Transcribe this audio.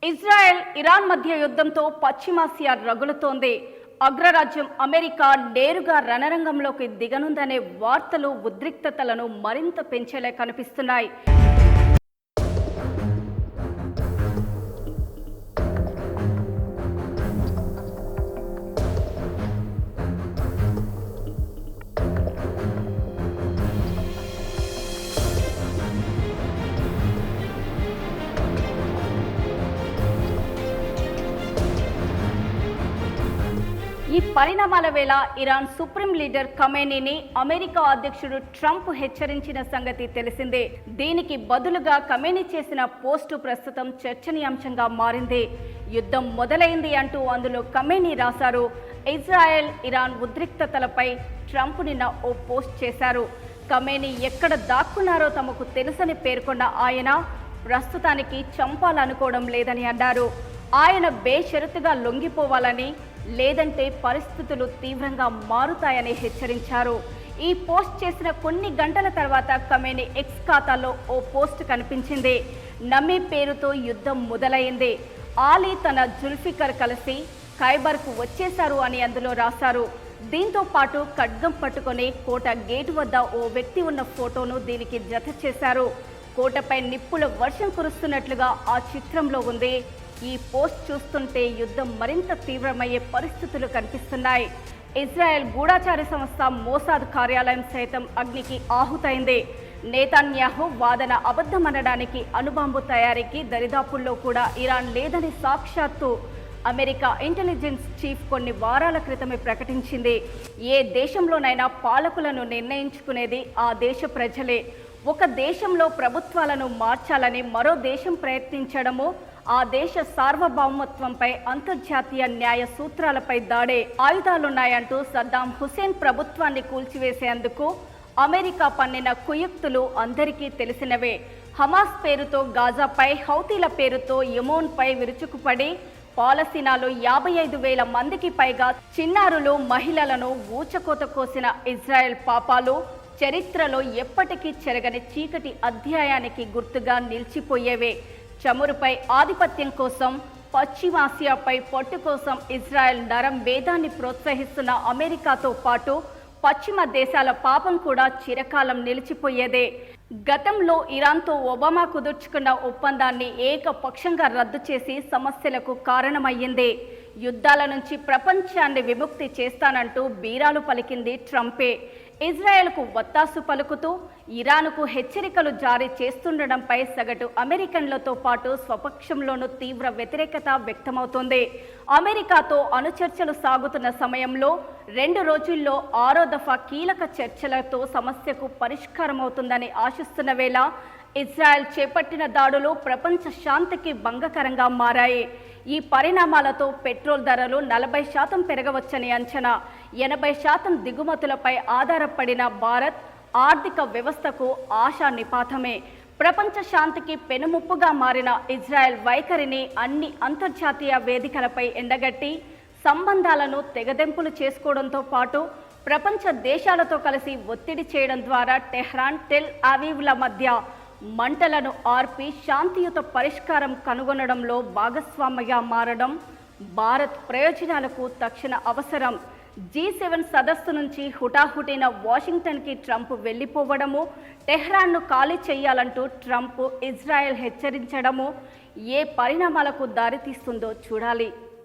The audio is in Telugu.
ఇజ్రాయెల్ ఇరాన్ మధ్య యుద్ధంతో పశ్చిమాసియా రగులుతోంది. అగ్రరాజ్యం అమెరికా నేరుగా రణరంగంలోకి దిగనుందనే వార్తలు ఉద్రిక్తతలను మరింత పెంచేలా కనిపిస్తున్నాయి. ఈ పరిణామాల వేళ ఇరాన్ సుప్రీం లీడర్ ఖమేనీని అమెరికా అధ్యక్షుడు ట్రంప్ హెచ్చరించిన సంగతి తెలిసిందే. దీనికి బదులుగా ఖమేనీ చేసిన పోస్టు ప్రస్తుతం చర్చనీయాంశంగా మారింది. యుద్ధం మొదలైంది అంటూ అందులో ఖమేనీ రాశారు. ఇజ్రాయెల్ ఇరాన్ ఉద్రిక్తతలపై ట్రంప్ నిన్న ఓ పోస్ట్ చేశారు. ఖమేనీ ఎక్కడ దాక్కున్నారో తమకు తెలుసని పేర్కొన్న ఆయన ప్రస్తుతానికి చంపాలనుకోవడం లేదని అన్నారు. ఆయన బేషరతుగా లొంగిపోవాలని, లేదంటే పరిస్థితులు తీవ్రంగా మారుతాయని హెచ్చరించారు. ఈ పోస్ట్ చేసిన కొన్ని గంటల తర్వాత ఖమేనీ ఎక్స్ ఖాతాలో ఓ పోస్ట్ కనిపించింది. నమీ పేరుతో యుద్ధం మొదలైంది. ఆలీ తన జుల్ఫికర్ కలిసి ఖైబర్కు వచ్చేశారు అని అందులో రాశారు. దీంతో పాటు ఖడ్గం పట్టుకొని కోట గేటు వద్ద ఓ వ్యక్తి ఉన్న ఫోటోను దీనికి జత చేశారు. కోటపై నిప్పుల వర్షం కురుస్తున్నట్లుగా ఆ చిత్రంలో ఉంది. ఈ పోస్ట్ చూస్తుంటే యుద్ధం మరింత తీవ్రమయ్యే పరిస్థితులు కనిపిస్తున్నాయి. ఇజ్రాయెల్ గూఢచారి సంస్థ మోసాద్ కార్యాలయం సైతం అగ్నికి ఆహుతైంది. నేతన్యాహు వాదన అబద్ధమనడానికి అణుబాంబు తయారీకి దరిదాపుల్లో కూడా ఇరాన్ లేదని సాక్షాత్తు అమెరికా ఇంటెలిజెన్స్ చీఫ్ కొన్ని వారాల క్రితమే ప్రకటించింది. ఏ దేశంలోనైనా పాలకులను నిర్ణయించుకునేది ఆ దేశ ప్రజలే. ఒక దేశంలో ప్రభుత్వాలను మార్చాలని మరో దేశం ప్రయత్నించడము ఆ దేశ సార్వభౌమత్వంపై, అంతర్జాతీయ న్యాయ సూత్రాలపై దాడే ఆయుధాలున్నాయంటూ సద్దాం హుసేన్ ప్రభుత్వాన్ని కూల్చివేసేందుకు అమెరికా పన్నిన కుయుక్తులు అందరికీ తెలిసినవే. హమాస్ పేరుతో గాజాపై, హౌతీల పేరుతో యెమెన్పై విరుచుకుపడి పాలస్తీనాలో 55,000 మందికి పైగా చిన్నారులు, మహిళలను ఊచకోత కోసిన ఇజ్రాయెల్ పాపాలు చరిత్రలో ఎప్పటికీ చెరగని చీకటి అధ్యాయానికి గుర్తుగా నిలిచిపోయేవే. చమురుపై ఆధిపత్యం కోసం, పశ్చిమాసియాపై పట్టు కోసం ఇజ్రాయెల్ నరం భేదాన్ని ప్రోత్సహిస్తున్న అమెరికాతో పాటు పశ్చిమ దేశాల పాపం కూడా చిరకాలం నిలిచిపోయేదే. గతంలో ఇరాన్తో ఒబామా కుదుర్చుకున్న ఒప్పందాన్ని ఏకపక్షంగా రద్దు చేసి సమస్యలకు కారణమయ్యింది. యుద్ధాల నుంచి ప్రపంచాన్ని విముక్తి చేస్తానంటూ బీరాలు పలికింది ట్రంపే. ఇజ్రాయెల్కు వత్తాసు పలుకుతూ ఇరాన్కు హెచ్చరికలు జారీ చేస్తుండడంపై సగటు అమెరికన్లతో పాటు స్వపక్షంలోనూ తీవ్ర వ్యతిరేకత వ్యక్తమవుతోంది. అమెరికాతో అణుచర్చలు సాగుతున్న సమయంలో 2 రోజుల్లో 6వ దఫా కీలక చర్చలతో సమస్యకు పరిష్కారమవుతుందని ఆశిస్తున్న వేళ ఇజ్రాయెల్ చేపట్టిన దాడులు ప్రపంచ శాంతికి భంగకరంగా మారాయి. ఈ పరిణామాలతో పెట్రోల్ ధరలు 40% పెరగవచ్చని అంచనా. 80% దిగుమతులపై ఆధారపడిన భారత్ ఆర్థిక వ్యవస్థకు ఆశా నిపాతమే. ప్రపంచ శాంతికి పెనుముప్పుగా మారిన ఇజ్రాయెల్ వైఖరిని అన్ని అంతర్జాతీయ వేదికలపై ఎండగట్టి సంబంధాలను తెగదెంపులు చేసుకోవడంతో పాటు ప్రపంచ దేశాలతో కలిసి ఒత్తిడి చేయడం ద్వారా టెహ్రాన్, టెల్ అవీవ్ల మధ్య మంటలను ఆర్పి శాంతియుత పరిష్కారం కనుగొనడంలో భాగస్వామిగా మారడం భారత్ ప్రయోజనాలకు తక్షణ అవసరం. G7 సదస్సు నుంచి హుటాహుటిన వాషింగ్టన్కి ట్రంప్ వెళ్లిపోవడము, టెహ్రాన్ను ఖాళీ చేయాలంటూ ట్రంప్ ఇజ్రాయెల్ హెచ్చరించడము ఏ పరిణామాలకు దారితీస్తుందో చూడాలి.